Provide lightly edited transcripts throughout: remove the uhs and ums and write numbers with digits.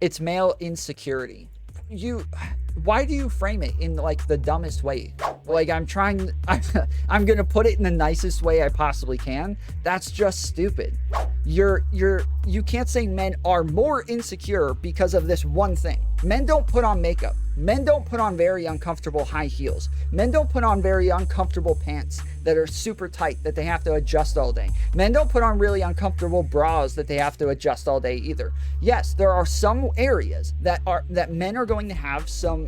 It's male insecurity. Why do you frame it in like the dumbest way? Like I'm gonna put it in the nicest way I possibly can. That's just stupid. You can't say men are more insecure because of this one thing. Men don't put on makeup. Men don't put on very uncomfortable high heels. Men don't put on very uncomfortable pants that are super tight that they have to adjust all day. Men don't put on really uncomfortable bras that they have to adjust all day either. Yes, there are some areas that men are going to have some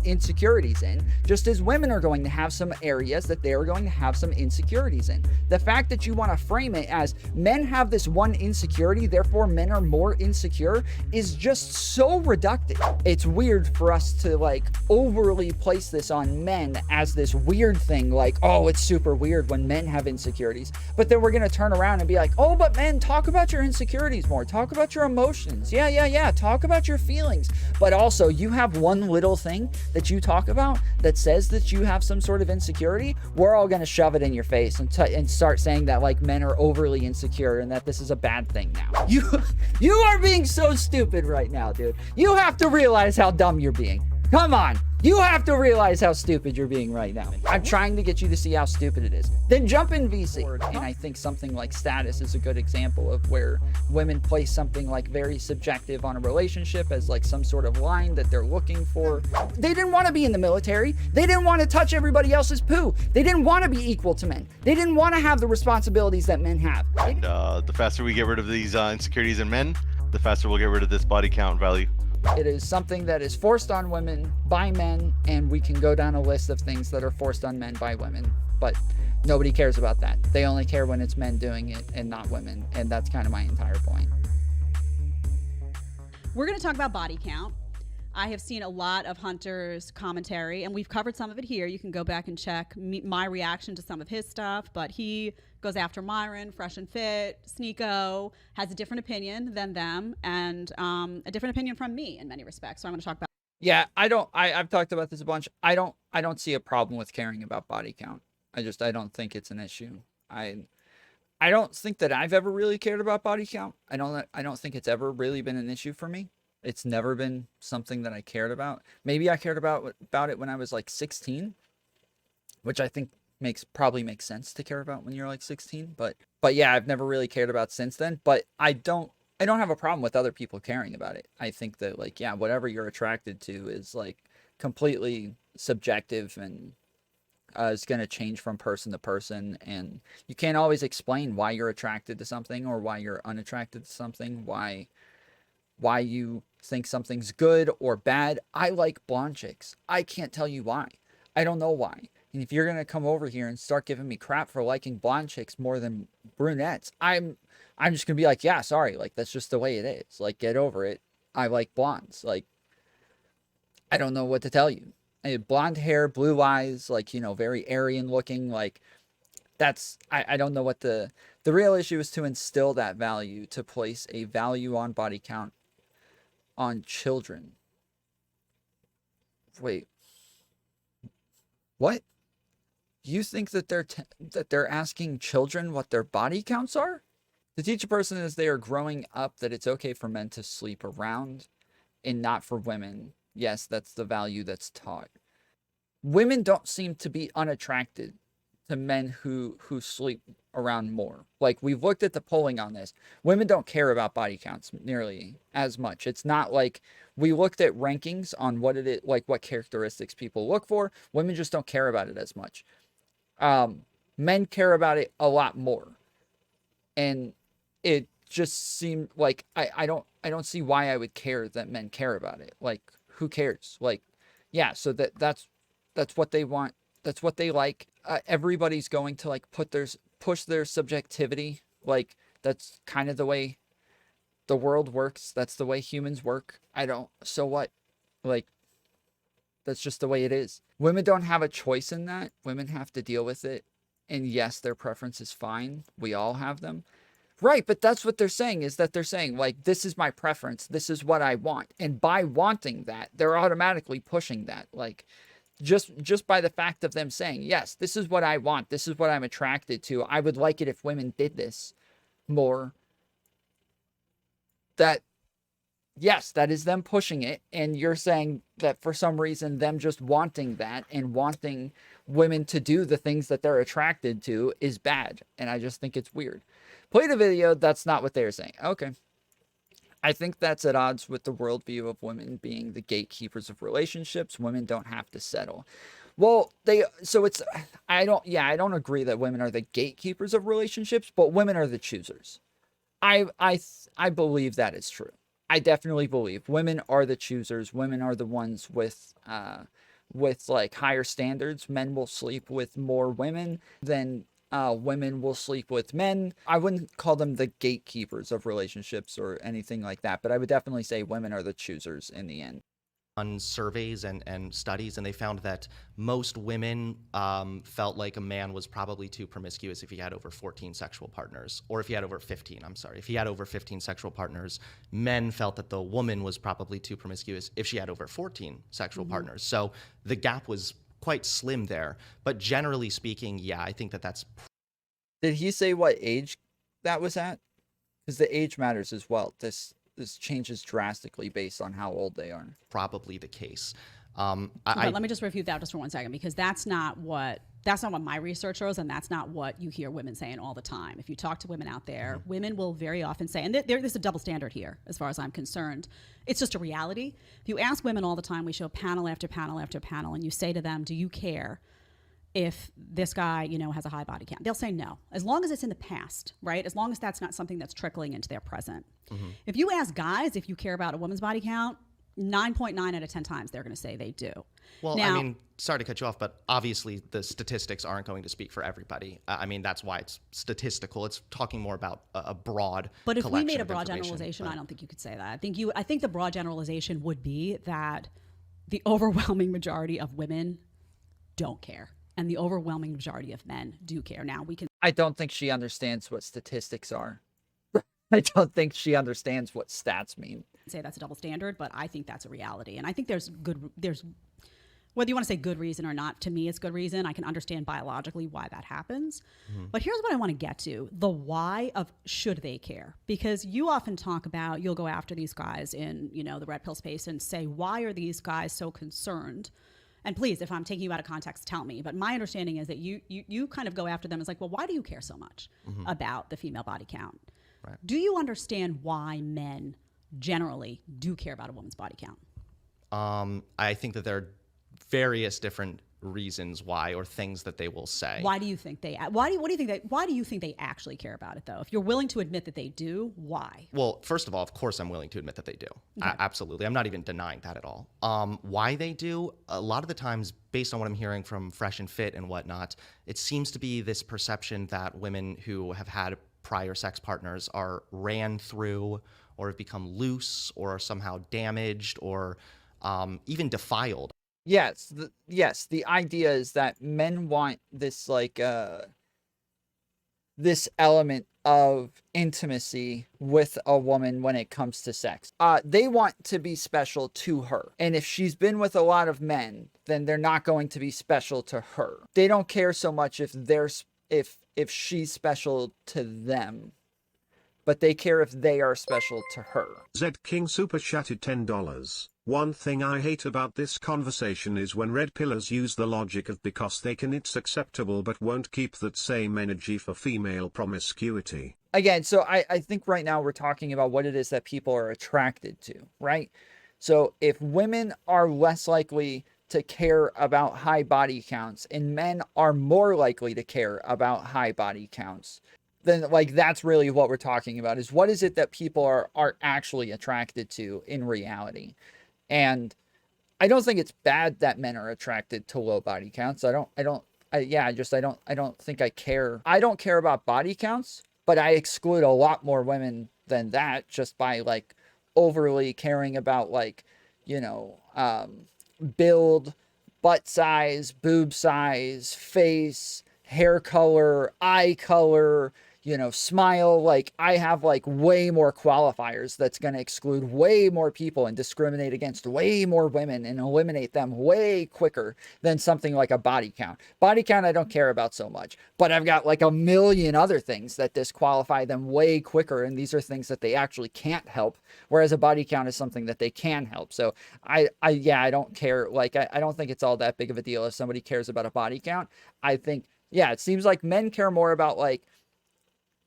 insecurities in, just as women are going to have some areas that they are going to have some insecurities in. The fact that you want to frame it as men have this one insecurity, therefore men are more insecure, is just so reductive. It's weird for us to like overly place this on men as this weird thing, like, oh, it's super weird when men have insecurities. But then we're gonna turn around and be like, oh, but men, talk about your insecurities more, talk about your emotions, yeah, talk about your feelings. But also, you have one little thing that you talk about that says that you have some sort of insecurity, we're all gonna shove it in your face and start saying that like men are overly insecure and that this is a bad thing now. You are being so stupid right now, dude. You have to realize how dumb you're being. Come on. You have to realize how stupid you're being right now. I'm trying to get you to see how stupid it is. Then jump in VC. And I think something like status is a good example of where women place something like very subjective on a relationship as like some sort of line that they're looking for. They didn't want to be in the military. They didn't want to touch everybody else's poo. They didn't want to be equal to men. They didn't want to have the responsibilities that men have. And the faster we get rid of these insecurities in men, the faster we'll get rid of this body count value. It is something that is forced on women by men, and we can go down a list of things that are forced on men by women, but nobody cares about that. They only care when it's men doing it and not women, and that's kind of my entire point. We're going to talk about body count. I have seen a lot of Hunter's commentary, and we've covered some of it here. You can go back and check my reaction to some of his stuff, but he goes after Myron, Fresh and Fit, Sneeko, has a different opinion than them, and a different opinion from me in many respects. So I'm going to talk about. Yeah, I've talked about this a bunch. I don't see a problem with caring about body count. I don't think it's an issue. I don't think that I've ever really cared about body count. I don't think it's ever really been an issue for me. It's never been something that I cared about. Maybe I cared about it when I was like 16, which I think probably makes sense to care about when you're like 16. But yeah, I've never really cared about since then. But I don't have a problem with other people caring about it. I think that like, yeah, whatever you're attracted to is like completely subjective and is going to change from person to person. And you can't always explain why you're attracted to something or why you're unattracted to something, why you think something's good or bad. I like blonde chicks. I can't tell you why. I don't know why. And if you're going to come over here and start giving me crap for liking blonde chicks more than brunettes, I'm just going to be like, yeah, sorry. Like, that's just the way it is. Like, get over it. I like blondes. Like, I don't know what to tell you. Blonde hair, blue eyes, like, you know, very Aryan looking. Like, I don't know what the real issue is to instill that value, to place a value on body count on children. Wait, what? You think that they're asking children what their body counts are? To teach a person as they are growing up that it's okay for men to sleep around and not for women. Yes, that's the value that's taught. Women don't seem to be unattracted to men who sleep around more. Like, we've looked at the polling on this. Women don't care about body counts nearly as much. It's not like we looked at rankings on what it is, like what characteristics people look for. Women just don't care about it as much. Men care about it a lot more. And it just seemed like I don't see why I would care that men care about it. Like, who cares? Like, yeah, so that's what they want. That's what they like. Everybody's going to like push their subjectivity. Like, that's kind of the way the world works. That's the way humans work. So what? Like, that's just the way it is. Women don't have a choice in that. Women have to deal with it. And yes, their preference is fine. We all have them. Right, but that's what they're saying, is that they're saying, like, this is my preference. This is what I want. And by wanting that, they're automatically pushing that. Like, just by the fact of them saying, yes, this is what I want. This is what I'm attracted to. I would like it if women did this more. That Yes, that is them pushing it. And you're saying that for some reason, them just wanting that and wanting women to do the things that they're attracted to is bad. And I just think it's weird. Play the video. That's not what they're saying. Okay. I think that's at odds with the worldview of women being the gatekeepers of relationships. Women don't have to settle. Well, I don't agree that women are the gatekeepers of relationships, but women are the choosers. I believe that is true. I definitely believe women are the choosers. Women are the ones with like higher standards. Men will sleep with more women than women will sleep with men. I wouldn't call them the gatekeepers of relationships or anything like that, but I would definitely say women are the choosers in the end. On surveys and studies, and they found that most women felt like a man was probably too promiscuous if he had over 14 sexual partners, or if he had over 15, I'm sorry. If he had over 15 sexual partners, men felt that the woman was probably too promiscuous if she had over 14 sexual partners. So the gap was quite slim there. But generally speaking, yeah, I think that's... Did he say what age that was at? Because the age matters as well. This changes drastically based on how old they are. Probably the case. Let me just refute that just for 1 second, because that's not what my research shows, and that's not what you hear women saying all the time. If you talk to women out there, women will very often say, and there's a double standard here, as far as I'm concerned. It's just a reality. If you ask women all the time, we show panel after panel after panel, and you say to them, do you care if this guy, has a high body count? They'll say no, as long as it's in the past, right? As long as that's not something that's trickling into their present. If you ask guys if you care about a woman's body count, 9.9 out of 10 times they're going to say they do. Well, now, I mean, sorry to cut you off, but obviously the statistics aren't going to speak for everybody. I mean, that's why it's statistical. It's talking more about a broad But if we made a of broad generalization, I don't think you could say that. I think the broad generalization would be that the overwhelming majority of women don't care, and the overwhelming majority of men do care. Now, I don't think she understands what statistics are. I don't think she understands what stats mean. Say that's a double standard, but I think that's a reality. And I think there's whether you want to say good reason or not, to me it's good reason. I can understand biologically why that happens. But here's what I want to get to: the why of should they care. Because you often talk about, you'll go after these guys in, the red pill space and say, why are these guys so concerned? And please, if I'm taking you out of context, tell me. But my understanding is that you kind of go after them as like, well, why do you care so much about the female body count? Right. Do you understand why men generally do care about a woman's body count? I think that there are various different reasons why, or things that they will say. Why do you think they actually care about it, though? If you're willing to admit that they do, why? Well, first of all, of course I'm willing to admit that they do. Okay. Absolutely. I'm not even denying that at all. Why they do, a lot of the times, based on what I'm hearing from Fresh and Fit and whatnot, it seems to be this perception that women who have had prior sex partners are ran through, or have become loose, or are somehow damaged, or even defiled. Yes, the idea is that men want this this element of intimacy with a woman when it comes to sex. They want to be special to her. And if she's been with a lot of men, then they're not going to be special to her. They don't care so much if she's special to them, but they care if they are special to her. Zed King super chatted $10. One thing I hate about this conversation is when red pillars use the logic of because they can, it's acceptable, but won't keep that same energy for female promiscuity. Again, so I think right now we're talking about what it is that people are attracted to, right? So if women are less likely to care about high body counts and men are more likely to care about high body counts, then that's really what we're talking about, is what is it that people are actually attracted to in reality. And I don't think it's bad that men are attracted to low body counts. I don't think I care. I don't care about body counts, but I exclude a lot more women than that just by overly caring about build, butt size, boob size, face, hair color, eye color, smile. Like, I have like way more qualifiers that's going to exclude way more people and discriminate against way more women and eliminate them way quicker than something like a body count. Body count I don't care about so much, but I've got like a million other things that disqualify them way quicker, and these are things that they actually can't help, whereas a body count is something that they can help. So I don't care. Like, I don't think it's all that big of a deal if somebody cares about a body count. I think, yeah, it seems like men care more about like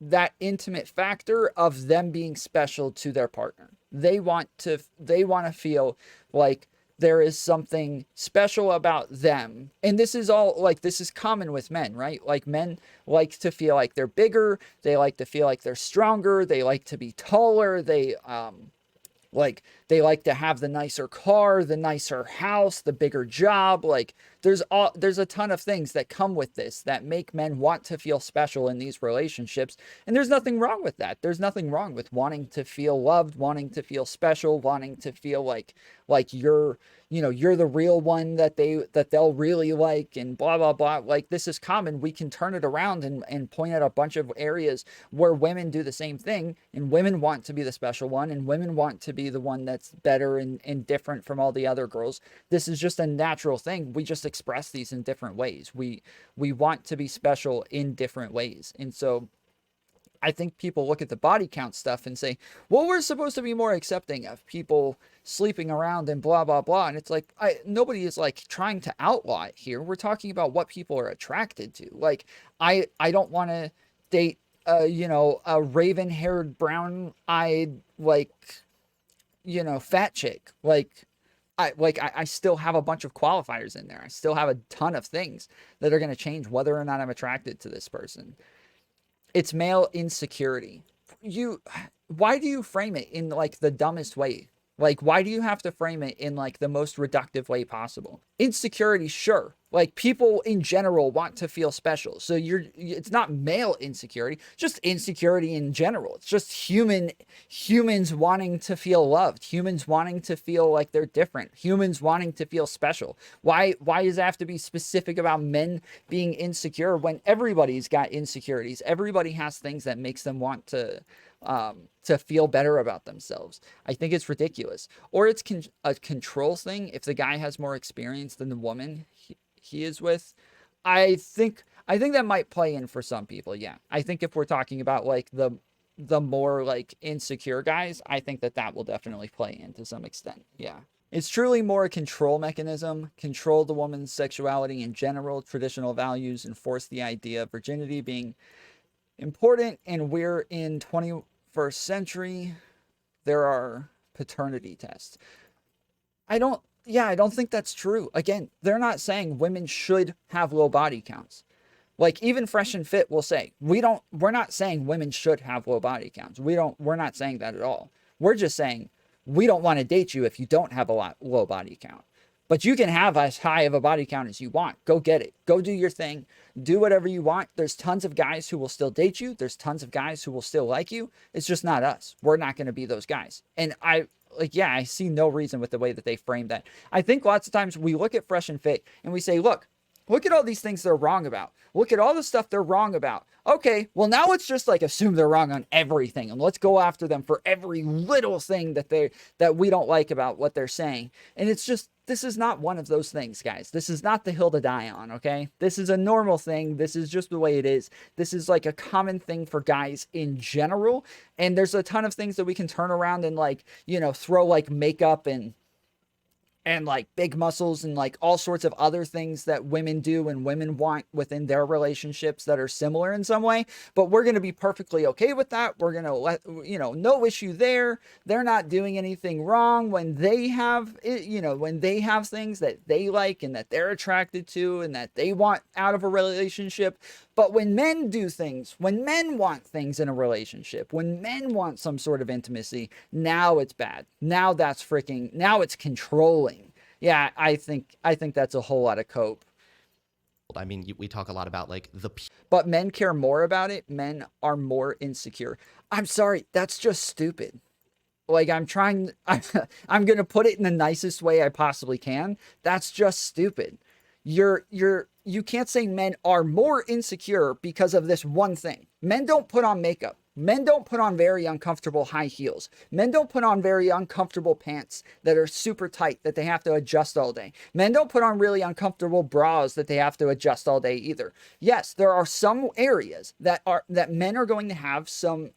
that intimate factor of them being special to their partner. They want to feel like there is something special about them. And this is all like, this is common with men, right? Like, men like to feel like they're bigger. They like to feel like they're stronger. They like to be taller. They like to have the nicer car, the nicer house, the bigger job. Like, there's a ton of things that come with this that make men want to feel special in these relationships. And there's nothing wrong with that. There's nothing wrong with wanting to feel loved, wanting to feel special, wanting to feel like you're the real one that they'll really like, and blah, blah, blah. Like, this is common. We can turn it around and point at a bunch of areas where women do the same thing, and women want to be the special one, and women want to be the one that's better and different from all the other girls. This is just a natural thing. We just express these in different ways. We want to be special in different ways. And so I think people look at the body count stuff and say, well, we're supposed to be more accepting of people sleeping around and blah, blah, blah. And it's like, nobody is like trying to outlaw it here. We're talking about what people are attracted to. Like, I don't want to date, a raven-haired, brown-eyed, fat chick. I still have a bunch of qualifiers in there. I still have a ton of things that are going to change whether or not I'm attracted to this person. It's male insecurity. Why do you frame it in like the dumbest way? Like, why do you have to frame it in like the most reductive way possible? Insecurity, sure. Like, people in general want to feel special. So it's not male insecurity, just insecurity in general. It's just humans wanting to feel loved, humans wanting to feel like they're different, humans wanting to feel special. Why does it have to be specific about men being insecure when everybody's got insecurities? Everybody has things that makes them want to feel better about themselves. I think it's ridiculous. Or it's a control thing. If the guy has more experience than the woman he is with, I think that might play in for some people. Yeah, I think if we're talking about like the more like insecure guys, I think that will definitely play in to some extent. Yeah. It's truly more a control mechanism, control the woman's sexuality in general, traditional values, enforce the idea of virginity being important, and we're in 21st century. There are paternity tests. I don't think that's true. Again, they're not saying women should have low body counts. Like, even Fresh and Fit will say, we're not saying women should have low body counts. We're not saying that at all. We're just saying we don't want to date you if you don't have a low body count. But you can have as high of a body count as you want. Go get it. Go do your thing. Do whatever you want. There's tons of guys who will still date you. There's tons of guys who will still like you. It's just not us. We're not going to be those guys. And I see no reason with the way that they frame that. I think lots of times we look at Fresh and Fit and we say, look at all these things they're wrong about. Look at all the stuff they're wrong about. Okay, well, now let's just like assume they're wrong on everything, and let's go after them for every little thing that we don't like about what they're saying. And it's just, this is not one of those things, guys. This is not the hill to die on, okay? This is a normal thing. This is just the way it is. This is like a common thing for guys in general. And there's a ton of things that we can turn around and like, throw like makeup and like big muscles and like all sorts of other things that women do and women want within their relationships that are similar in some way. But we're going to be perfectly okay with that. We're going to let, no issue there. They're not doing anything wrong when they have, when they have things that they like and that they're attracted to and that they want out of a relationship. But when men do things, when men want things in a relationship, when men want some sort of intimacy, now it's bad. Now it's controlling. Yeah, I think that's a whole lot of cope. I mean, we talk a lot about like but men care more about it. Men are more insecure. I'm sorry, that's just stupid. Like, I'm going to put it in the nicest way I possibly can. That's just stupid. you can't say men are more insecure because of this one thing. Men don't put on makeup. Men don't put on very uncomfortable high heels. Men don't put on very uncomfortable pants that are super tight that they have to adjust all day. Men don't put on really uncomfortable bras that they have to adjust all day either. Yes, there are some areas that men are going to have some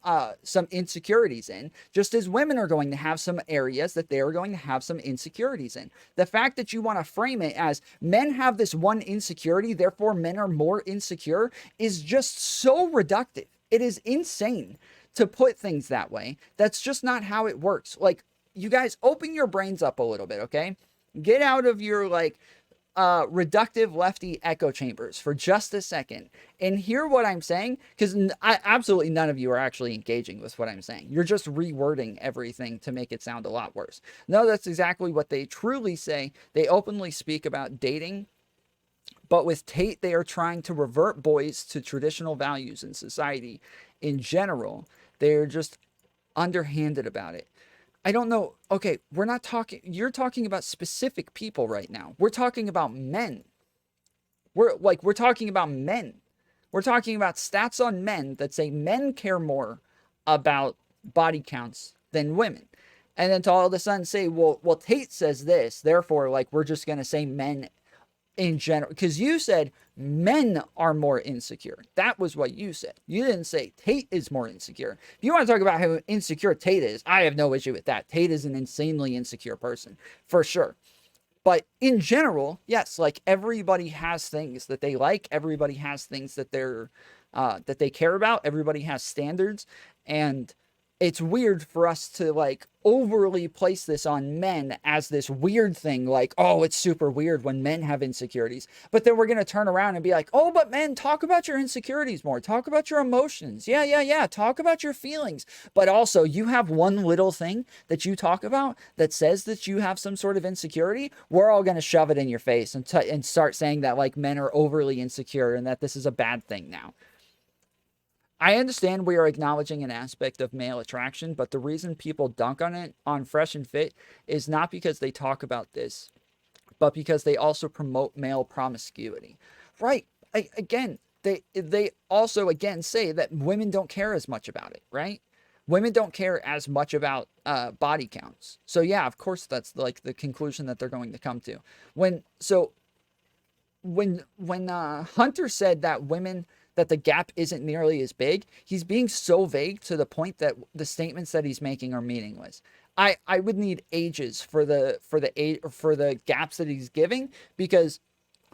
insecurities in, just as women are going to have some areas that they are going to have some insecurities in. The fact that you want to frame it as men have this one insecurity, therefore men are more insecure, is just so reductive. It is insane to put things that way. That's just not how it works. Like, you guys, open your brains up a little bit, okay? Get out of your, like, reductive lefty echo chambers for just a second and hear what I'm saying, because absolutely none of you are actually engaging with what I'm saying. You're just rewording everything to make it sound a lot worse. No, that's exactly what they truly say. They openly speak about dating. But with Tate, they are trying to revert boys to traditional values in society in general. They're just underhanded about it. I don't know. Okay, we're not talking. You're talking about specific people right now. We're talking about men. We're talking about men. We're talking about stats on men that say men care more about body counts than women. And then to all of a sudden say, well, Tate says this, therefore, like, we're just going to say men in general, because you said men are more insecure. That was what you said. You didn't say Tate is more insecure. If you want to talk about how insecure Tate is, I have no issue with that. Tate is an insanely insecure person, for sure. But in general, yes, like, everybody has things that they like. Everybody has things that that they care about. Everybody has standards. And it's weird for us to, like, overly place this on men as this weird thing, like, oh, it's super weird when men have insecurities. But then we're going to turn around and be like, oh, but men, talk about your insecurities more. Talk about your emotions. Yeah. Talk about your feelings. But also, you have one little thing that you talk about that says that you have some sort of insecurity. We're all going to shove it in your face and start saying that, like, men are overly insecure and that this is a bad thing now. I understand we are acknowledging an aspect of male attraction, but the reason people dunk on it on Fresh and Fit is not because they talk about this, but because they also promote male promiscuity. Right. Again, they also, again, say that women don't care as much about it, right? Women don't care as much about body counts. So yeah, of course, that's, like, the conclusion that they're going to come to. When Hunter said that the gap isn't nearly as big, he's being so vague to the point that the statements that he's making are meaningless. I would need ages for the gaps that he's giving, because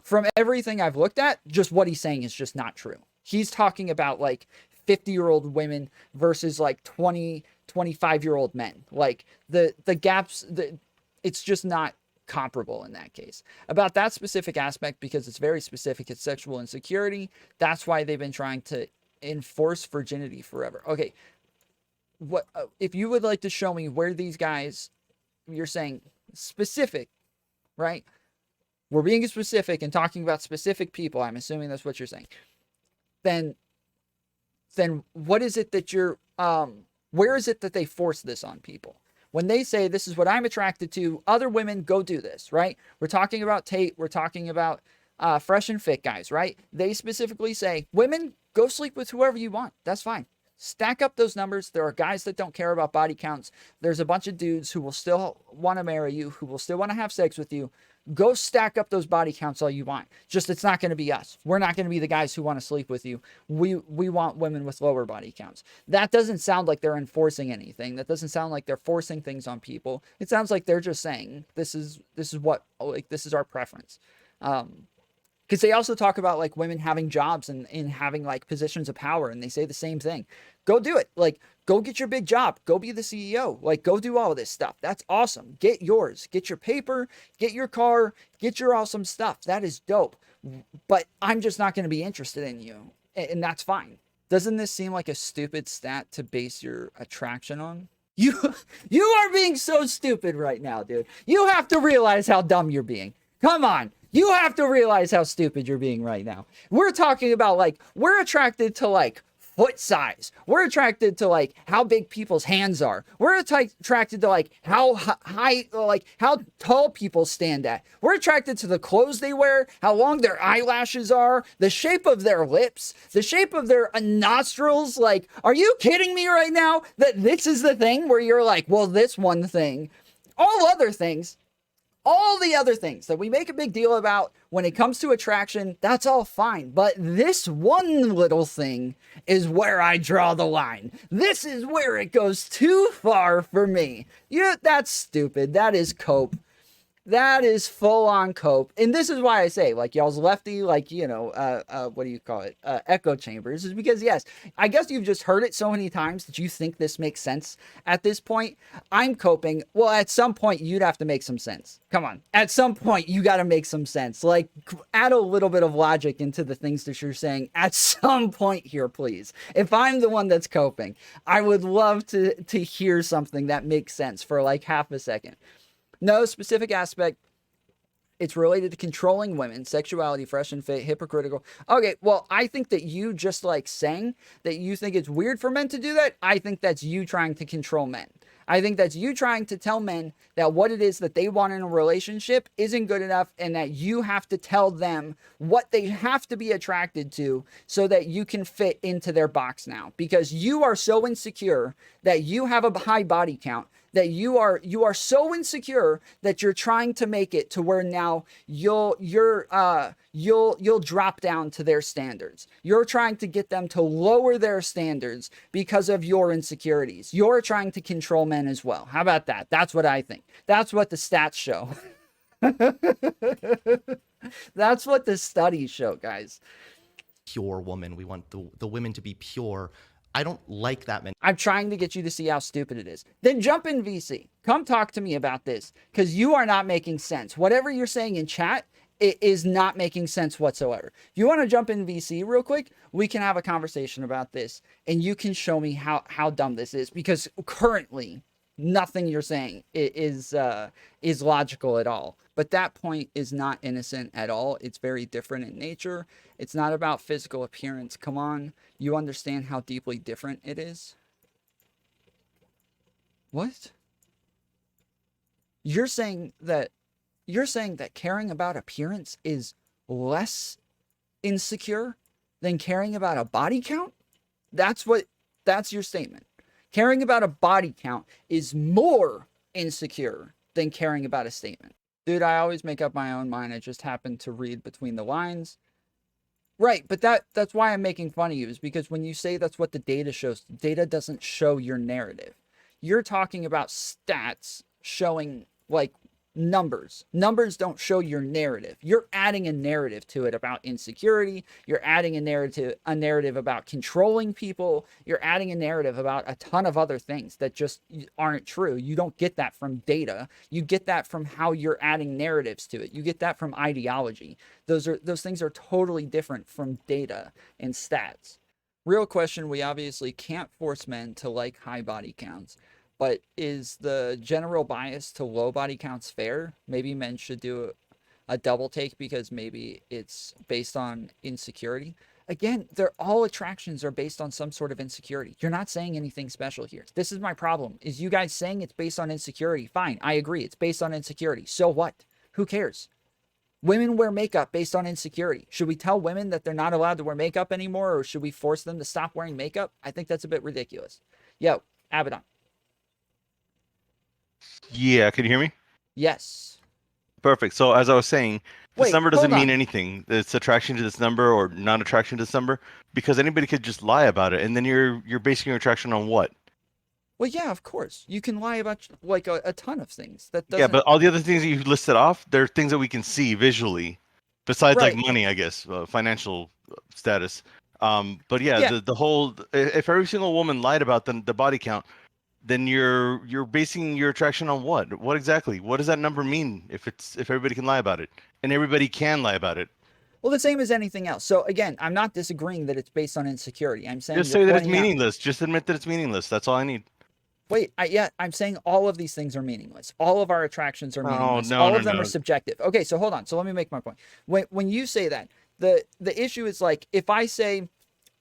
from everything I've looked at, just what he's saying is just not true. He's talking about, like, 50-year-old women versus, like, 25-year-old men. Like, the gaps, it's just not comparable in that case. About that specific aspect, because it's very specific, it's sexual insecurity. That's why they've been trying to enforce virginity forever. Okay, what if you would like to show me where these guys, you're saying specific, right? We're being specific and talking about specific people. I'm assuming that's what you're saying. Then what is it that you're where is it that they force this on people? When they say, this is what I'm attracted to, other women, go do this, right? We're talking about Tate. We're talking about Fresh and Fit guys, right? They specifically say, women, go sleep with whoever you want. That's fine. Stack up those numbers. There are guys that don't care about body counts. There's a bunch of dudes who will still want to marry you, who will still want to have sex with you. Go stack up those body counts all you want. Just, it's not going to be us. We're not going to be the guys who want to sleep with you. We want women with lower body counts. That doesn't sound like they're enforcing anything. That doesn't sound like they're forcing things on people. It sounds like they're just saying, this is what, like, this is our preference. Because they also talk about, like, women having jobs and having, like, positions of power, and they say the same thing. Go do it. Like, go get your big job. Go be the CEO. Like, go do all of this stuff. That's awesome. Get yours. Get your paper. Get your car. Get your awesome stuff. That is dope. But I'm just not going to be interested in you. And that's fine. Doesn't this seem like a stupid stat to base your attraction on? You are being so stupid right now, dude. You have to realize how dumb you're being. Come on. You have to realize how stupid you're being right now. We're talking about, like, we're attracted to, like, foot size. We're attracted to like how big people's hands are. We're attracted to like how high, like how tall people stand at. We're attracted to the clothes they wear, how long their eyelashes are, the shape of their lips, the shape of their nostrils. Like, are you kidding me right now that this is the thing where you're like, well, this one thing, all other things, all the other things that we make a big deal about when it comes to attraction, that's all fine. But this one little thing is where I draw the line. This is where it goes too far for me. That's stupid. That is cope. That is full on cope. And this is why I say, like, y'all's lefty, like, you know, what do you call it? Echo chambers, is because, yes, I guess you've just heard it so many times that you think this makes sense at this point. I'm coping. Well, at some point, you'd have to make some sense. Come on. At some point, you got to make some sense. Like, add a little bit of logic into the things that you're saying at some point here, please. If I'm the one that's coping, I would love to hear something that makes sense for like half a second. No specific aspect. It's related to controlling women, sexuality, fresh and fit, hypocritical. Okay, well, I think that you just like saying that you think it's weird for men to do that. I think that's you trying to control men. I think that's you trying to tell men that what it is that they want in a relationship isn't good enough, and that you have to tell them what they have to be attracted to so that you can fit into their box now. Because you are so insecure that you have a high body count, that you are so insecure that you're trying to make it to where now you'll drop down to their standards. You're trying to get them to lower their standards because of your insecurities. You're trying to control men as well. How about that? That's what I think. That's what the stats show. That's what the studies show, guys. Pure woman. We want the women to be pure. I don't like that mentality. I'm trying to get you to see how stupid it is. Then jump in VC. Come talk to me about this, because you are not making sense. Whatever you're saying in chat, it is not making sense whatsoever. If you want to jump in VC real quick, we can have a conversation about this, and you can show me how dumb this is, because currently nothing you're saying is logical at all. But that point is not innocent at all. It's very different in nature. It's not about physical appearance. Come on. You understand how deeply different it is? What? You're saying that caring about appearance is less insecure than caring about a body count? That's your statement. Caring about a body count is more insecure than caring about a statement. Dude, I always make up my own mind. I just happen to read between the lines. Right, but that's why I'm making fun of you, is because when you say that's what the data shows, data doesn't show your narrative. You're talking about stats showing, like, numbers. Numbers don't show your narrative. You're adding a narrative to it about insecurity. You're adding a narrative about controlling people. You're adding a narrative about a ton of other things that just aren't true. You don't get that from data. You get that from how you're adding narratives to it. You get that from ideology. Those things are totally different from data and stats. Real question, we obviously can't force men to like high body counts. But is the general bias to low body counts fair? Maybe men should do a double take because maybe it's based on insecurity. Again, all attractions are based on some sort of insecurity. You're not saying anything special here. This is my problem, is you guys saying it's based on insecurity. Fine, I agree, it's based on insecurity. So what? Who cares? Women wear makeup based on insecurity. Should we tell women that they're not allowed to wear makeup anymore, or should we force them to stop wearing makeup? I think that's a bit ridiculous. Yo, Abaddon. Yeah, can you hear me? Yes. Perfect. So as I was saying, this number doesn't hold mean on. anything. It's attraction to this number or non-attraction to this number, because anybody could just lie about it, and then you're basing your attraction on what? Well, yeah, of course. You can lie about like a ton of things. That doesn't... Yeah, but all the other things that you listed off, they're things that we can see visually, besides Right. like money, I guess, financial status. But yeah, the whole, if every single woman lied about the body count, then you're basing your attraction on what? What exactly? What does that number mean if everybody can lie about it? And everybody can lie about it. Well, the same as anything else. So again, I'm not disagreeing that it's based on insecurity. I'm saying Just say that it's meaningless. Just admit that it's meaningless. That's all I need. Wait, I'm saying all of these things are meaningless. All of our attractions are meaningless. No, all of them are subjective. Okay, so hold on. So let me make my point. When you say that, the issue is like, if I say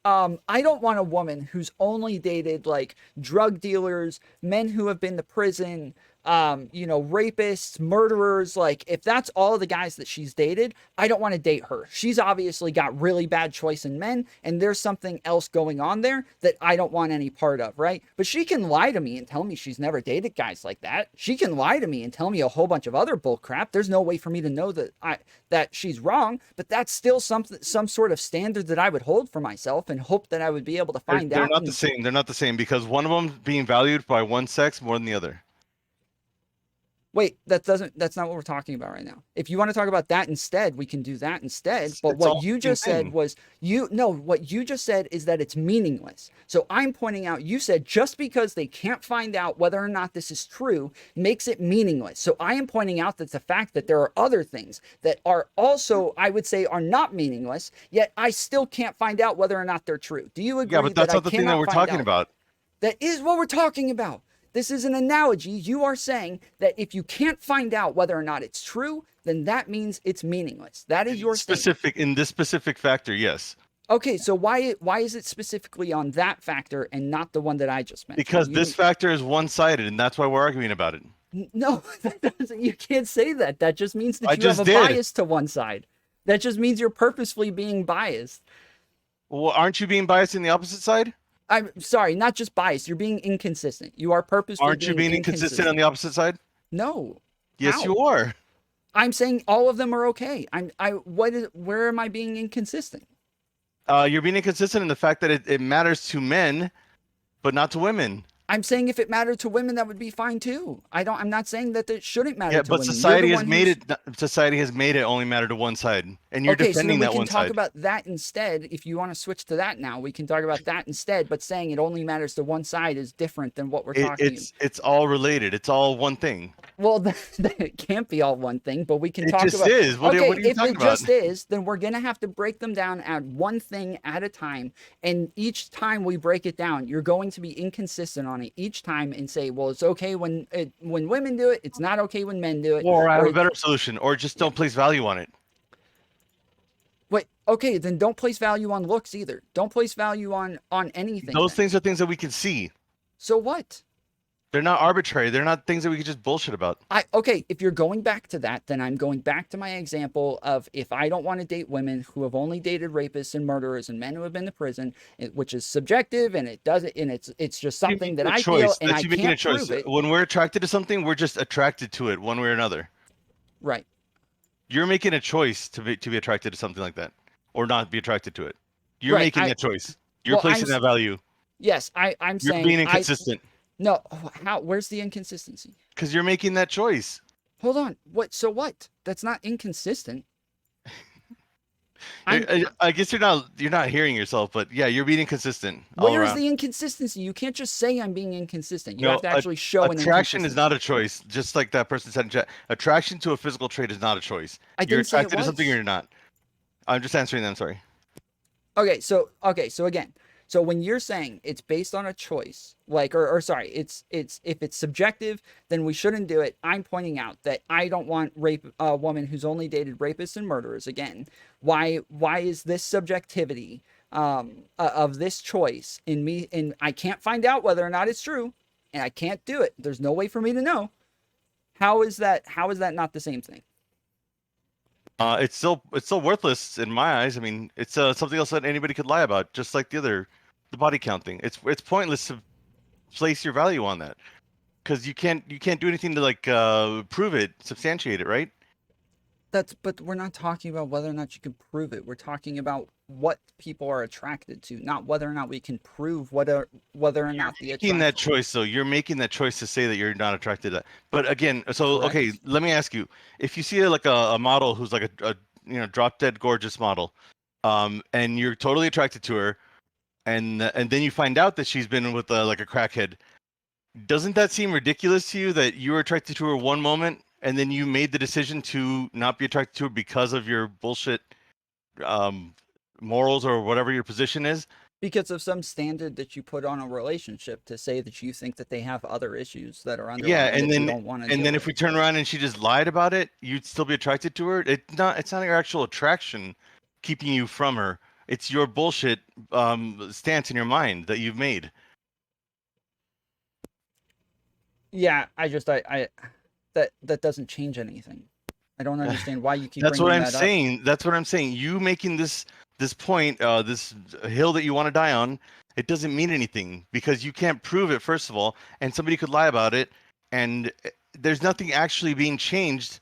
I don't want a woman who's only dated like drug dealers, men who have been to prison, rapists, murderers. Like, if that's all the guys that she's dated, I don't want to date her. She's obviously got really bad choice in men, and there's something else going on there that I don't want any part of, right? But she can lie to me and tell me she's never dated guys like that. She can lie to me and tell me a whole bunch of other bull crap. There's no way for me to know that she's wrong, but that's still some sort of standard that I would hold for myself and hope that I would be able to find out. They're not the same. They're not the same because one of them being valued by one sex more than the other. Wait, that's not what we're talking about right now. If you want to talk about that instead, we can do that instead. But what you just said was what you just said is that it's meaningless. So I'm pointing out, you said just because they can't find out whether or not this is true makes it meaningless. So I am pointing out that the fact that there are other things that are also, I would say, are not meaningless, yet I still can't find out whether or not they're true. Do you agree? Yeah, but that's not the thing that we're talking about. That is what we're talking about. This is an analogy. You are saying that if you can't find out whether or not it's true, then that means it's meaningless. That is your specific in this specific factor, yes. Okay, so why is it specifically on that factor and not the one that I just mentioned? Because this factor is one-sided, and that's why we're arguing about it. No, you can't say that. That just means that you have a bias to one side. That just means you're purposefully being biased. Well, aren't you being biased in the opposite side? I'm sorry, not just biased. You're being inconsistent. You are purposefully. Aren't you being inconsistent on the opposite side? No. Yes, How? you are. I'm saying all of them are okay. Where am I being inconsistent? You're being inconsistent in the fact that it matters to men, but not to women. I'm saying if it mattered to women, that would be fine too. I'm not saying that it shouldn't matter to women. Yeah, but society has made it only matter to one side, and you're defending that one side. We can talk about that instead. If you want to switch to that now, we can talk about that instead. But saying it only matters to one side is different than what we're talking about. It's all related. It's all one thing. Well, it can't be all one thing, but we can talk about. It just is. What are you talking about? If it just is, then we're gonna have to break them down at one thing at a time. And each time we break it down, you're going to be inconsistent on it each time and say, well, it's okay when women do it. It's not okay when men do it. Or I have a better solution. Or just don't place value on it. Wait, okay, then don't place value on looks either. Don't place value on anything. Those things are things that we can see. So what? They're not arbitrary. They're not things that we can just bullshit about. Okay, if you're going back to that, then I'm going back to my example of if I don't want to date women who have only dated rapists and murderers and men who have been to prison, which is subjective and it's just something that I feel and I can't prove it. When we're attracted to something, we're just attracted to it one way or another. Right. You're making a choice to be attracted to something like that, or not be attracted to it. You're making a choice. You're placing that value. Yes, I'm saying you're being inconsistent. No, how? Where's the inconsistency? Because you're making that choice. Hold on. What? So what? That's not inconsistent. I guess you're not hearing yourself, but yeah, you're being inconsistent. Where's the inconsistency? You can't just say I'm being inconsistent. You have to actually show an attraction is not a choice. Just like that person said in chat, attraction to a physical trait is not a choice. You're attracted to something or you're not. I'm just answering them. Sorry. Okay. So again. So when you're saying it's based on a choice, like, or sorry, it's if it's subjective, then we shouldn't do it. I'm pointing out that I don't want a woman who's only dated rapists and murderers. Again, why is this subjectivity of this choice in me? And I can't find out whether or not it's true, and I can't do it. There's no way for me to know. How is that not the same thing? It's still worthless in my eyes. I mean, it's something else that anybody could lie about, just like the body count thing. It's pointless to place your value on that because you can't do anything to like prove it, substantiate it, right? But we're not talking about whether or not you can prove it. We're talking about what people are attracted to, not whether or not we can prove whether or not the making that choice. So you're making that choice to say that you're not attracted to that. But again, so correct. Okay, let me ask you: if you see like a model who's like a drop dead gorgeous model, and you're totally attracted to her, and then you find out that she's been with like a crackhead, doesn't that seem ridiculous to you that you were attracted to her one moment and then you made the decision to not be attracted to her because of your bullshit morals or whatever your position is? Because of some standard that you put on a relationship to say that you think that they have other issues that are underlying. Yeah, and then if we turn around and she just lied about it, you'd still be attracted to her. It's not your actual attraction keeping you from her. It's your bullshit stance in your mind that you've made. Yeah, I that doesn't change anything. I don't understand why you keep That's what bringing I'm that up. saying. That's what I'm saying. You making this point, this hill that you want to die on, it doesn't mean anything because you can't prove it, first of all, and somebody could lie about it, and there's nothing actually being changed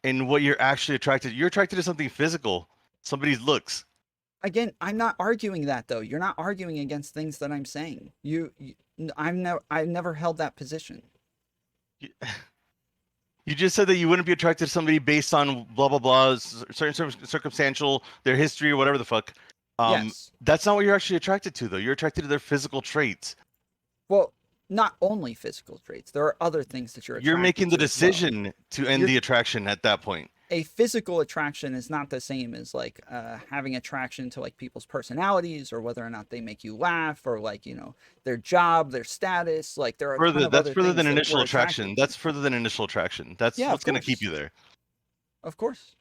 in what you're actually attracted. You're attracted to something physical, somebody's looks. Again, I'm not arguing that though. You're not arguing against things that I'm saying. I've never held that position. You just said that you wouldn't be attracted to somebody based on blah blah blah, certain circumstantial, their history or whatever the fuck. Yes. That's not what you're actually attracted to, though. You're attracted to their physical traits. Well, not only physical traits. There are other things that You're making the to as well. decision to end the attraction at that point. A physical attraction is not the same as like having attraction to like people's personalities or whether or not they make you laugh or like, you know, their job, their status. Like there are a ton of That's other further things than that initial we're attraction. attracted to. That's further than initial attraction. That's Yeah, what's of going to keep course. you there. Of course.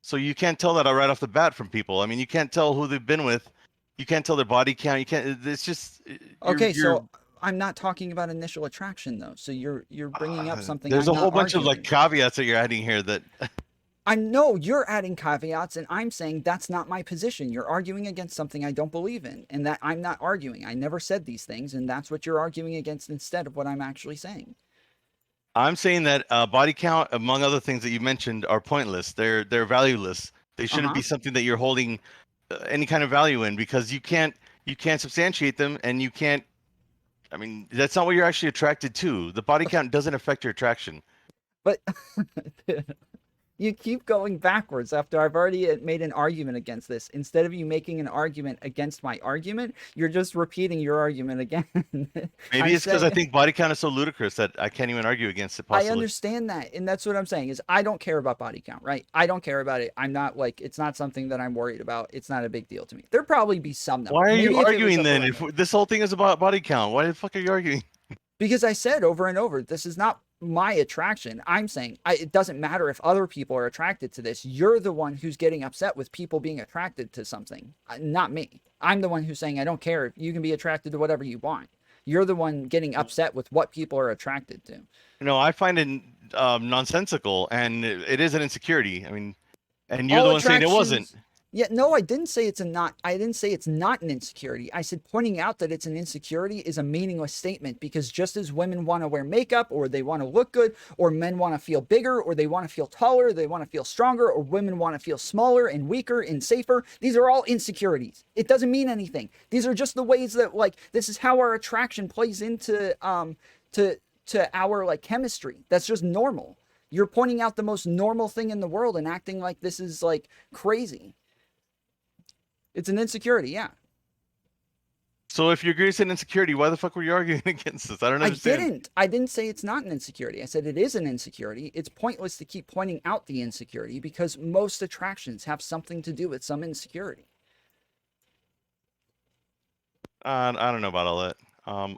So you can't tell that right off the bat from people. I mean, you can't tell who they've been with. You can't tell their body count. You can't. It's just. Okay, so I'm not talking about initial attraction though. So you're bringing up something. There's I'm a whole not bunch of like arguing. caveats that you're adding here that. I know you're adding caveats, and I'm saying that's not my position. You're arguing against something I don't believe in, and that I'm not arguing. I never said these things, and that's what you're arguing against instead of what I'm actually saying. I'm saying that body count, among other things that you mentioned, are pointless. They're valueless. They shouldn't be something that you're holding any kind of value in because you can't substantiate them, and you can't. I mean, that's not what you're actually attracted to. The body count doesn't affect your attraction. But you keep going backwards after I've already made an argument against this. Instead of you making an argument against my argument, you're just repeating your argument again. Maybe it's because I think body count is so ludicrous that I can't even argue against it. Possibly. I understand that, and that's what I'm saying is I don't care about body count, right? I don't care about it. I'm not like it's not something that I'm worried about. It's not a big deal to me. There'll probably be some number. Why are Maybe you if it was arguing a then? parameter. If this whole thing is about body count, why the fuck are you arguing? Because I said over and over, this is not my attraction. I'm saying it doesn't matter if other people are attracted to this. You're the one who's getting upset with people being attracted to something, not me. I'm the one who's saying I don't care. You can be attracted to whatever you want. You're the one getting upset with what people are attracted to. No, I find it nonsensical, and it is an insecurity. I mean, and you're the one saying it wasn't. Yeah, no, I didn't say it's not an insecurity. I said pointing out that it's an insecurity is a meaningless statement because just as women want to wear makeup or they want to look good or men want to feel bigger or they want to feel taller, they want to feel stronger or women want to feel smaller and weaker and safer, these are all insecurities. It doesn't mean anything. These are just the ways that like this is how our attraction plays into to our like chemistry. That's just normal. You're pointing out the most normal thing in the world and acting like this is like crazy. It's an insecurity, yeah. So if you agree it's an insecurity, why the fuck were you arguing against this? I don't understand. I didn't say it's not an insecurity. I said it is an insecurity. It's pointless to keep pointing out the insecurity because most attractions have something to do with some insecurity. I don't know about all that.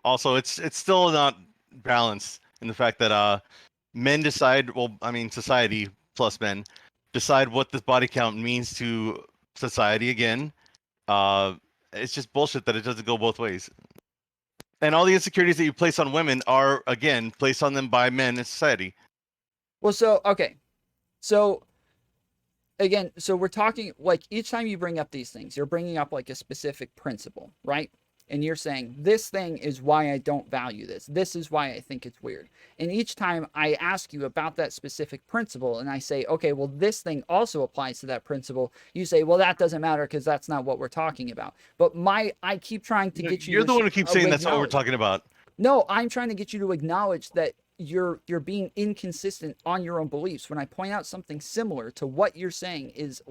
Also, it's still not balanced in the fact that men decide. Well, I mean, society plus men decide what this body count means to society again. It's just bullshit that it doesn't go both ways. And all the insecurities that you place on women are, again, placed on them by men in society. Well, so, okay. So, again, so we're talking, like, each time you bring up these things, you're bringing up, like, a specific principle, right? And you're saying, this thing is why I don't value this. This is why I think it's weird. And each time I ask you about that specific principle and I say, okay, well, this thing also applies to that principle. You say, well, that doesn't matter because that's not what we're talking about. But I keep trying to get you You're the one who keeps saying that's not what we're talking about. No, I'm trying to get you to acknowledge that you're being inconsistent on your own beliefs. When I point out something similar to what you're saying is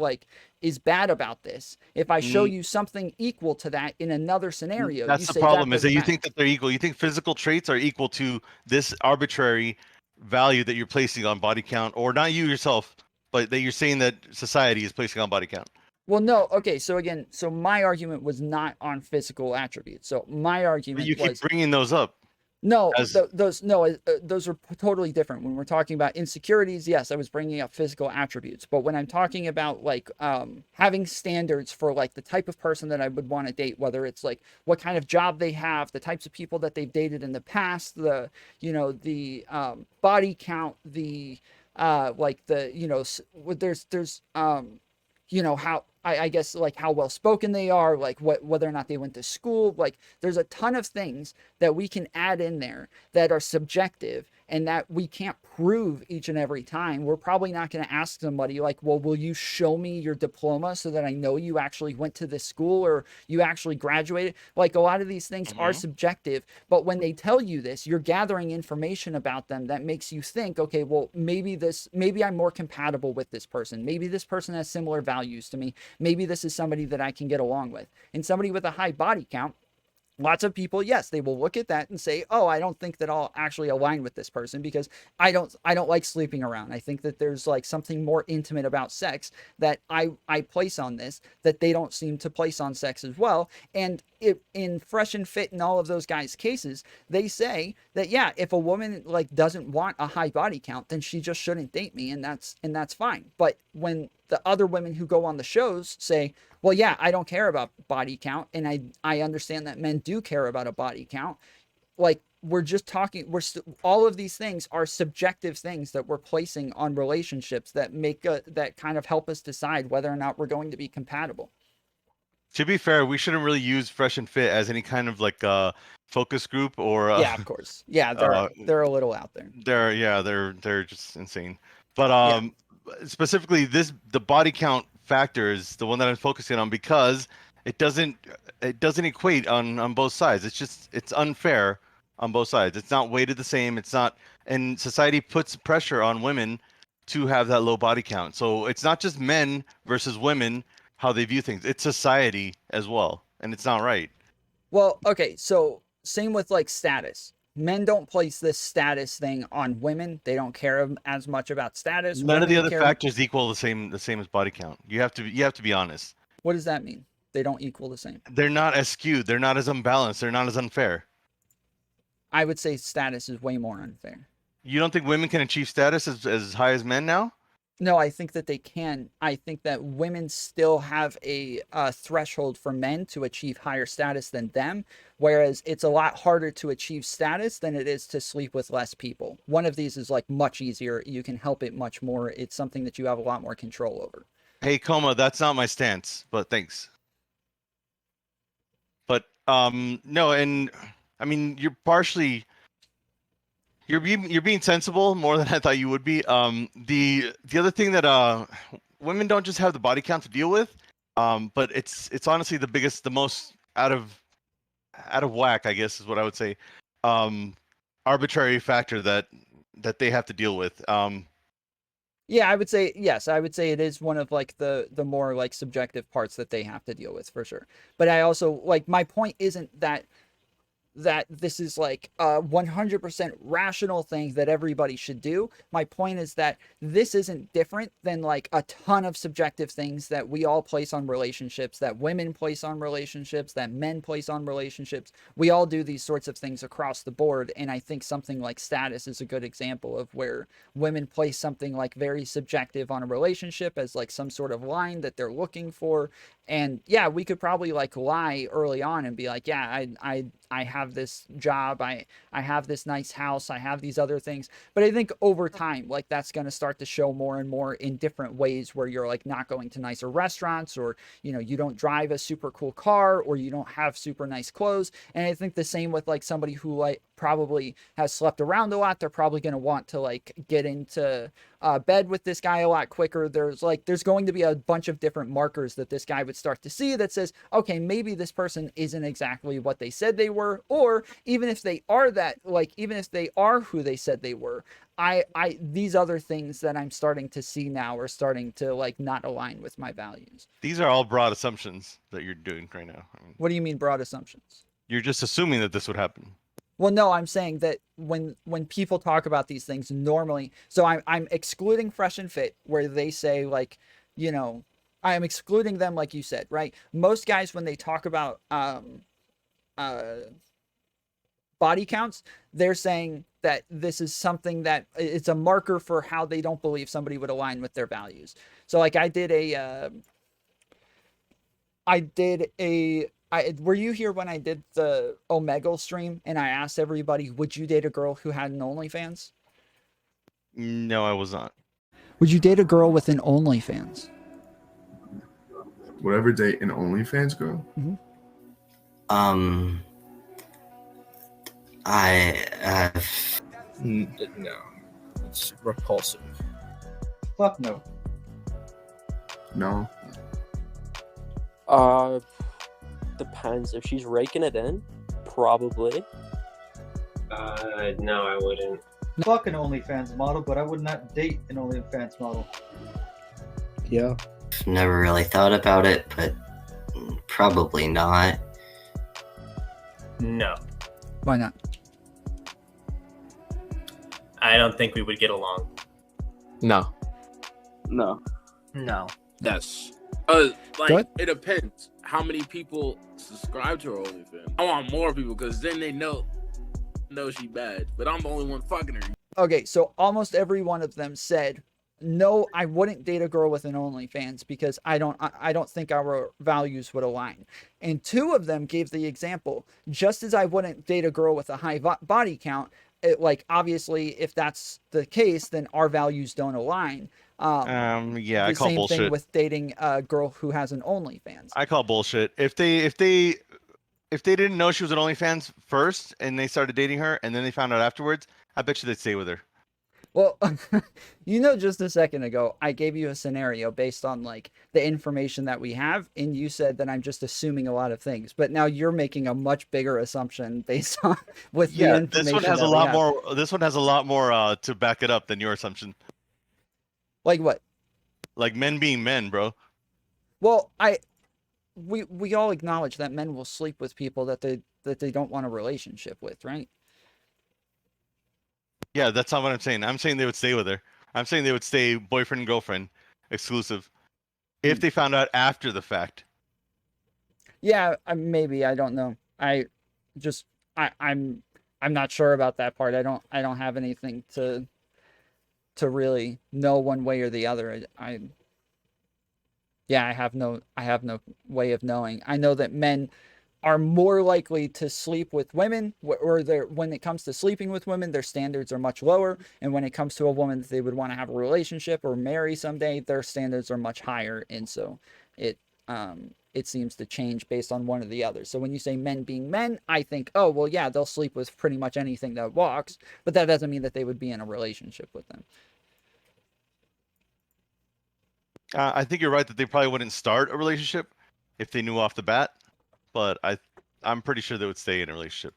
bad about this, if I show you something equal to that in another scenario, that's the problem, is that you think that they're equal. You think physical traits are equal to this arbitrary value that you're placing on body count, or not you yourself, but that you're saying that society is placing on body count. Well, no. Okay, so again, my argument was not on physical attributes. So my argument But you keep bringing those up. No, As those are totally different. When we're talking about insecurities, yes, I was bringing up physical attributes, but when I'm talking about like having standards for like the type of person that I would want to date, whether it's like what kind of job they have, the types of people that they've dated in the past, the the body count, the like the there's how I guess like how well spoken they are, like whether or not they went to school, like there's a ton of things that we can add in there that are subjective and that we can't prove each and every time. We're probably not going to ask somebody like, well, will you show me your diploma so that I know you actually went to this school or you actually graduated? Like a lot of these things are subjective, but when they tell you this, you're gathering information about them that makes you think, okay, well, maybe I'm more compatible with this person. Maybe this person has similar values to me. Maybe this is somebody that I can get along with. And somebody with a high body count, lots of people, yes, they will look at that and say, oh, I don't think that I'll actually align with this person because I don't like sleeping around. I think that there's like something more intimate about sex that I place on this that they don't seem to place on sex as well. And in Fresh and Fit and all of those guys' cases, they say that yeah, if a woman like doesn't want a high body count, then she just shouldn't date me, and that's fine. But when the other women who go on the shows say, well, yeah, I don't care about body count, and I understand that men do care about a body count. Like we're just talking, all of these things are subjective things that we're placing on relationships that that kind of help us decide whether or not we're going to be compatible. to be fair, we shouldn't really use Fresh and Fit as any kind of like focus group or Yeah, of course. Yeah, they're a little out there. they're just insane. But Yeah. specifically the body count factor is the one that I'm focusing on because it doesn't equate on both sides. It's unfair on both sides. It's not weighted the same. It's not, and society puts pressure on women to have that low body count. So it's not just men versus women how they view things. It's society as well, and it's not right. Well, okay, so same with like status. Men don't place this status thing on women. They don't care as much about status. None of the Women other care. factors equal the same as body count. You have to be honest. What does that mean? They don't equal the same. They're not as skewed. They're not as unbalanced. They're not as unfair. I would say status is way more unfair. You don't think women can achieve status as high as men now? No, I think that they can. I think that women still have a threshold for men to achieve higher status than them, whereas it's a lot harder to achieve status than it is to sleep with less people. One of these is like much easier. You can help it much more. It's something that you have a lot more control over. Hey, Coma, that's not my stance, but thanks. But no, and I mean you're being sensible more than I thought you would be. The other thing that women don't just have the body count to deal with, but it's honestly the most out of whack, I guess is what I would say. Arbitrary factor that they have to deal with. Yeah, I would say yes. I would say it is one of like the more like subjective parts that they have to deal with for sure. But I also like my point isn't that this is like a 100% rational thing that everybody should do. My point is that this isn't different than like a ton of subjective things that we all place on relationships, that women place on relationships, that men place on relationships. We all do these sorts of things across the board. And I think something like status is a good example of where women place something like very subjective on a relationship as like some sort of line that they're looking for. And yeah, we could probably like lie early on and be like, yeah, I have this job, I have this nice house, I have these other things. But I think over time, like that's going to start to show more and more in different ways where you're like not going to nicer restaurants, or you don't drive a super cool car, or you don't have super nice clothes. And I think the same with like somebody who like probably has slept around a lot. They're probably going to want to like get into bed with this guy a lot quicker. There's going to be a bunch of different markers that this guy would start to see that says, okay, maybe this person isn't exactly what they said they were, or even if they are even if they are who they said they were, these other things that I'm starting to see now are starting to like not align with my values. These are all broad assumptions that you're doing right now. I mean, What do you mean broad assumptions? you're just assuming that this would happen. Well, no, I'm saying that when people talk about these things normally, so I'm excluding Fresh and Fit where they say like, I am excluding them like you said, right? Most guys when they talk about body counts, they're saying that this is something that it's a marker for how they don't believe somebody would align with their values. So like I did a were you here when I did the Omegle stream and I asked everybody, would you date a girl who had an OnlyFans? No, I was not. Would you date a girl with an OnlyFans? Would I ever date an OnlyFans girl? Mm-hmm. No, it's repulsive. Fuck no. No. Depends. If she's raking it in, probably. No, I wouldn't. Fuck an OnlyFans model, but I would not date an OnlyFans model. Yeah. Never really thought about it, but probably not. No. Why not? I don't think we would get along. No. No. No. Yes. It depends how many people subscribe to her OnlyFans. I want more people because then they know she bad. But I'm the only one fucking her. Okay, so almost every one of them said, no, I wouldn't date a girl with an OnlyFans because I don't think our values would align. And 2 of them gave the example, just as I wouldn't date a girl with a high body count, like obviously if that's the case, then our values don't align. Yeah, I call same bullshit. thing with dating a girl who has an OnlyFans. I call bullshit. If they didn't know she was an OnlyFans first and they started dating her and then they found out afterwards, I bet you they'd stay with her. Well, just a second ago, I gave you a scenario based on like the information that we have, and you said that I'm just assuming a lot of things. But now you're making a much bigger assumption based on with the information. This one has a lot more. This one has a lot more to back it up than your assumption. Like what? Like men being men, bro. Well, we all acknowledge that men will sleep with people that they don't want a relationship with, right? Yeah, that's not what I'm saying. I'm saying they would stay with her. I'm saying they would stay boyfriend and girlfriend, exclusive, if they found out after the fact. Yeah, maybe. I don't know. I'm not sure about that part. I don't have anything to really know one way or the other. I have no way of knowing. I know that men are more likely to sleep with women, or when it comes to sleeping with women, their standards are much lower. And when it comes to a woman that they would want to have a relationship or marry someday, their standards are much higher. And so it seems to change based on one or the other. So when you say men being men, I think, oh, well, yeah, they'll sleep with pretty much anything that walks, but that doesn't mean that they would be in a relationship with them. I think you're right that they probably wouldn't start a relationship if they knew off the bat. But I'm pretty sure they would stay in a relationship.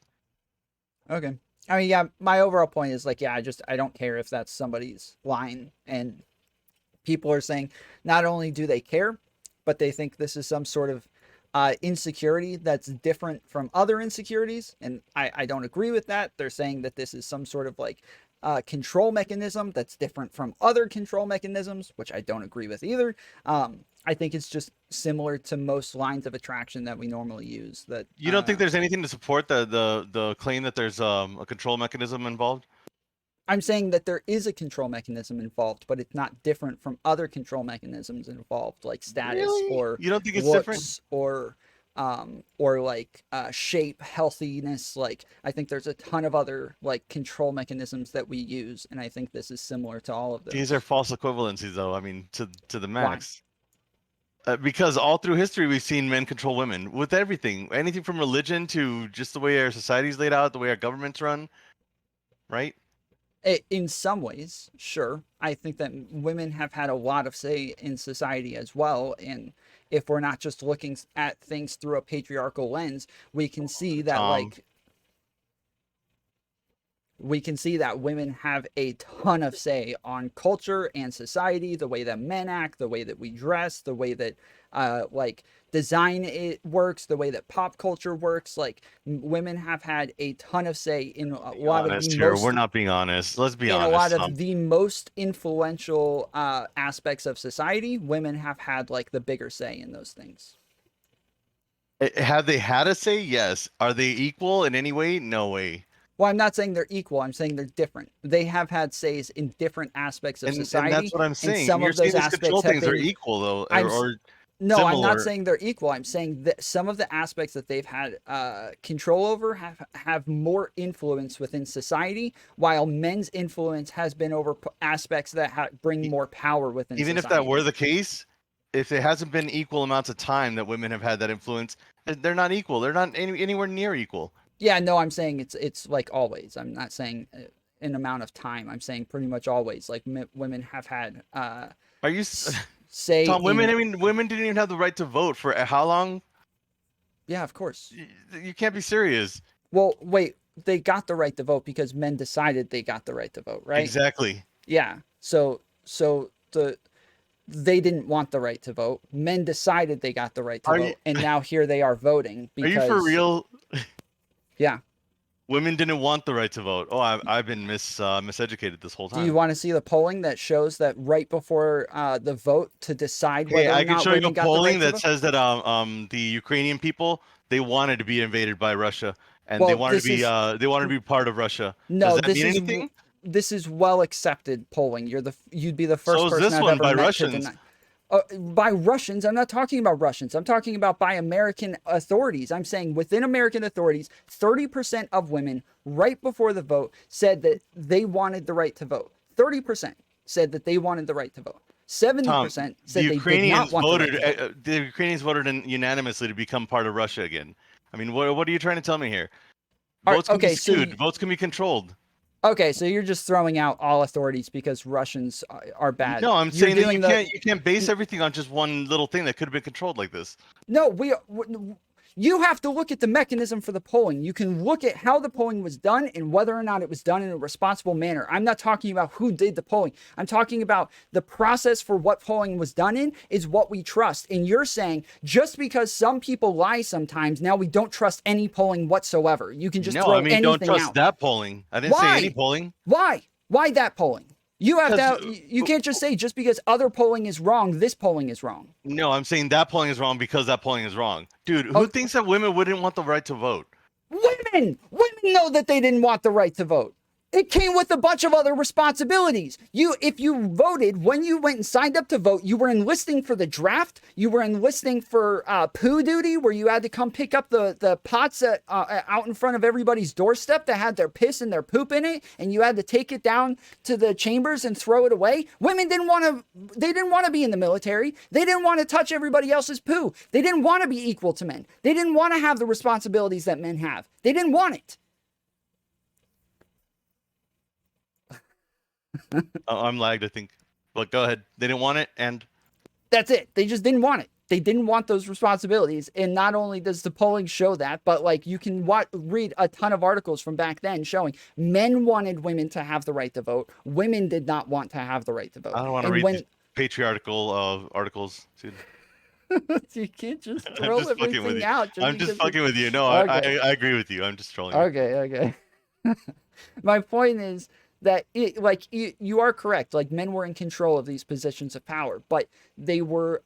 Okay. I mean, yeah, my overall point is like, yeah, I don't care if that's somebody's line. And people are saying not only do they care, but they think this is some sort of insecurity that's different from other insecurities. And I don't agree with that. They're saying that this is some sort of like control mechanism that's different from other control mechanisms, which I don't agree with either. I think it's just similar to most lines of attraction that we normally use. That you don't think there's anything to support the claim that there's a control mechanism involved? I'm saying that there is a control mechanism involved, but it's not different from other control mechanisms involved, like status or you don't think it's looks different? or like shape, healthiness. Like I think there's a ton of other like control mechanisms that we use, and I think this is similar to all of them. These are false equivalencies, though. I mean, to the max. Because all through history, we've seen men control women with everything, anything from religion to just the way our society's laid out, the way our governments run, right? In some ways, sure. I think that women have had a lot of say in society as well. And if we're not just looking at things through a patriarchal lens, we can see that women have a ton of say on culture and society, the way that men act, the way that we dress, the way that design it works, the way that pop culture works. Like women have had a ton of say in a lot of the most, we're not being honest. Let's be honest. In a lot of the most influential aspects of society, women have had like the bigger say in those things. Have they had a say? Yes. Are they equal in any way? No way. Well, I'm not saying they're equal. I'm saying they're different. They have had says in different aspects of society. And that's what I'm saying. And some You're of those saying these control aspects have things are been equal though, or no, similar. I'm not saying they're equal. I'm saying that some of the aspects that they've had control over have more influence within society, while men's influence has been over aspects that bring more power within Even society. if that were the case, if it hasn't been equal amounts of time that women have had that influence, they're not equal. They're not anywhere near equal. Yeah, no, I'm saying it's like always. I'm not saying an amount of time. I'm saying pretty much always. Like women have had. Are you say Tom? Women. I mean, women didn't even have the right to vote for how long? Yeah, of course. You can't be serious. Well, wait. They got the right to vote because men decided they got the right to vote, right? Exactly. Yeah. So they didn't want the right to vote. Men decided they got the right to vote, and now here they are voting. Because, are you for real? Yeah. Women didn't want the right to vote. Oh, I've been miseducated this whole time. Do you want to see the polling that shows that right before the vote to decide whether I or can not show you women a got the polling right to that vote? says that the Ukrainian people, they wanted to be invaded by Russia, and Well, they wanted this is- to be part of Russia. No, Does that mean anything? This is well accepted polling. You'd be the first So is person this I've one ever by met Russians. to deny. By Russians, I'm not talking about Russians. I'm talking about by American authorities. I'm saying within American authorities, 30% of women right before the vote said that they wanted the right to vote. 30% said that they wanted the right to vote. 70% said they did not want the right to vote. The Ukrainians voted unanimously to become part of Russia again. I mean, what are you trying to tell me here? Votes can be skewed. Votes can be controlled. Okay, so you're just throwing out all authorities because Russians are bad. No, I'm saying that you can't base everything on just one little thing that could have been controlled like this. No, you have to look at the mechanism for the polling. You can look at how the polling was done and whether or not it was done in a responsible manner. I'm not talking about who did the polling. I'm talking about the process for what polling was done in is what we trust. And you're saying just because some people lie sometimes, now we don't trust any polling whatsoever. You can just throw anything out. don't trust that polling. I didn't say any polling. Why? Why that polling? You have to. You can't just say just because other polling is wrong, this polling is wrong. No, I'm saying that polling is wrong because that polling is wrong, dude. Who thinks that women wouldn't want the right to vote? Women know that they didn't want the right to vote. It came with a bunch of other responsibilities. If you voted, when you went and signed up to vote, you were enlisting for the draft. You were enlisting for poo duty, where you had to come pick up the pots out in front of everybody's doorstep that had their piss and their poop in it, and you had to take it down to the chambers and throw it away. Women didn't want to. They didn't want to be in the military. They didn't want to touch everybody else's poo. They didn't want to be equal to men. They didn't want to have the responsibilities that men have. They didn't want it. I'm lagged, I think. But go ahead. They didn't want it, and that's it. They just didn't want it. They didn't want those responsibilities. And not only does the polling show that, but like you can read a ton of articles from back then showing men wanted women to have the right to vote. Women did not want to have the right to vote. I don't want to read these patriarchal articles, dude. You can't just throw everything out. I'm just fucking with you. No, okay. I agree with you. I'm just trolling. Okay. My point is that you are correct. Like men were in control of these positions of power, but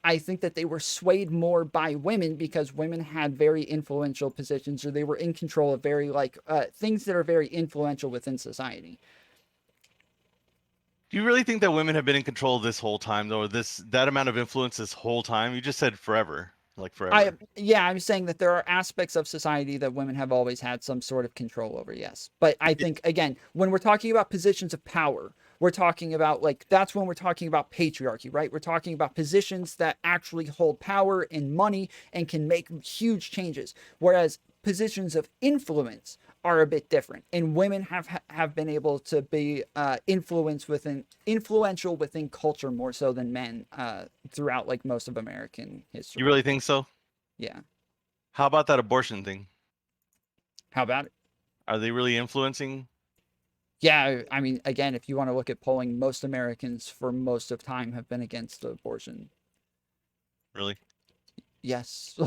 I think that they were swayed more by women because women had very influential positions, or they were in control of very things that are very influential within society. Do you really think that women have been in control this whole time, though, or that amount of influence this whole time? You just said forever. Like forever. I'm saying that there are aspects of society that women have always had some sort of control over, yes. But I think, again, when we're talking about positions of power, we're talking about, that's when we're talking about patriarchy, right? We're talking about positions that actually hold power and money and can make huge changes. Whereas positions of influence are a bit different. And women have been able to be influential within culture more so than men throughout most of American history. You really think so? Yeah. How about that abortion thing? How about it? Are they really influencing? Yeah, I mean, again, if you want to look at polling, most Americans for most of time have been against abortion. Really? Yes.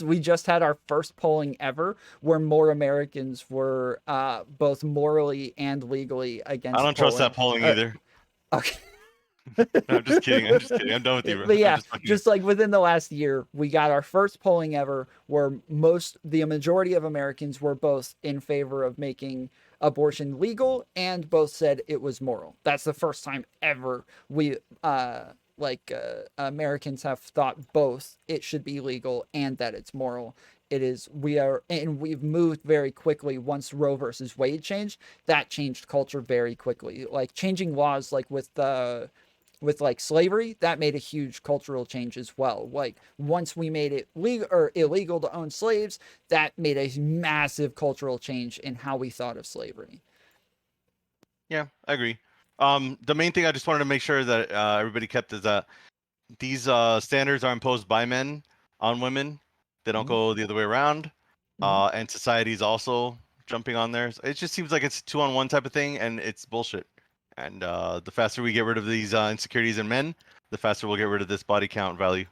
We just had our first polling ever where more Americans were both morally and legally against. I don't trust that polling either. Okay. No, I'm just kidding. I'm just kidding. I'm done with you, bro. But yeah, I'm just fucking- just like within the last year, we got our first polling ever where the majority of Americans were both in favor of making abortion legal and both said it was moral. That's the first time ever Americans have thought both it should be legal and that it's moral. We've moved very quickly once Roe versus Wade changed. That changed culture very quickly. Like changing laws like with like slavery, that made a huge cultural change as well. Like once we made it legal or illegal to own slaves, that made a massive cultural change in how we thought of slavery. Yeah, I agree. The main thing I just wanted to make sure that everybody kept is that these standards are imposed by men on women. They don't go the other way around. And society's also jumping on there. It just seems like it's 2-on-1 type of thing, and it's bullshit. And the faster we get rid of these insecurities in men, the faster we'll get rid of this body count value.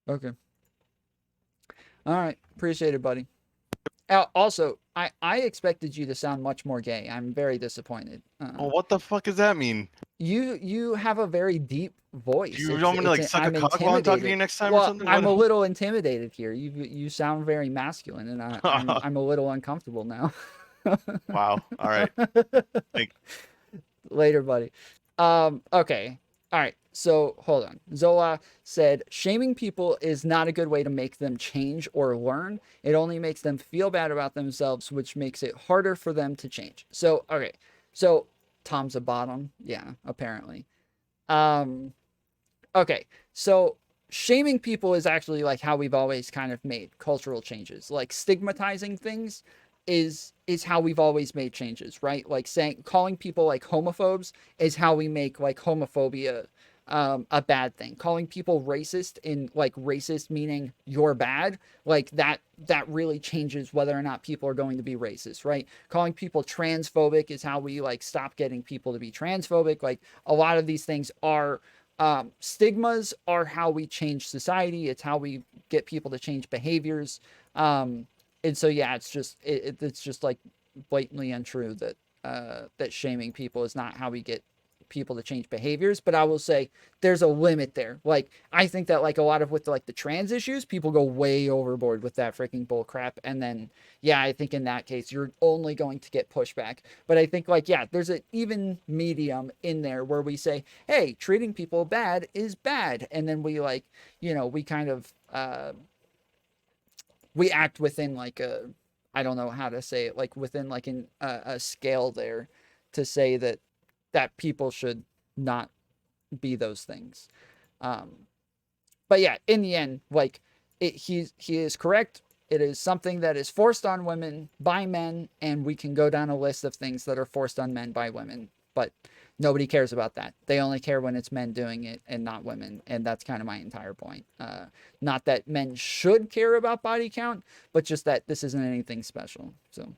Okay. All right. Appreciate it, buddy. Also, I expected you to sound much more gay. I'm very disappointed. Well, what the fuck does that mean? You have a very deep voice. Do you want me to like suck a cock while I'm talking to you next time or something? I'm a little intimidated here. You sound very masculine, and I'm a little uncomfortable now. Wow. All right. Later, buddy. Okay. All right. So hold on. Zola said, shaming people is not a good way to make them change or learn. It only makes them feel bad about themselves, which makes it harder for them to change. So, okay. So Tom's a bottom. Yeah, apparently. Okay. So shaming people is actually like how we've always kind of made cultural changes. Like stigmatizing things is how we've always made changes, right? Like calling people like homophobes is how we make like homophobia a bad thing. Calling people racist racist meaning you're bad, like that really changes whether or not people are going to be racist, right? Calling people transphobic is how we like stop getting people to be transphobic. Like a lot of these things are stigmas are how we change society. It's how we get people to change behaviors. And so, yeah, it's just like blatantly untrue that that shaming people is not how we get people to change behaviors. But I will say there's a limit there. Like, I think that like a lot of with like the trans issues, people go way overboard with that freaking bull crap. And then, yeah, I think in that case, you're only going to get pushback. But I think like, yeah, there's an even medium in there where we say, hey, treating people bad is bad. And then we like, we kind of, we act within like I don't know how to say it, like within like a scale there to say that people should not be those things. But yeah, in the end, like he is correct. It is something that is forced on women by men, and we can go down a list of things that are forced on men by women, but nobody cares about that. They only care when it's men doing it and not women. And that's kind of my entire point. Not that men should care about body count, but just that this isn't anything special. So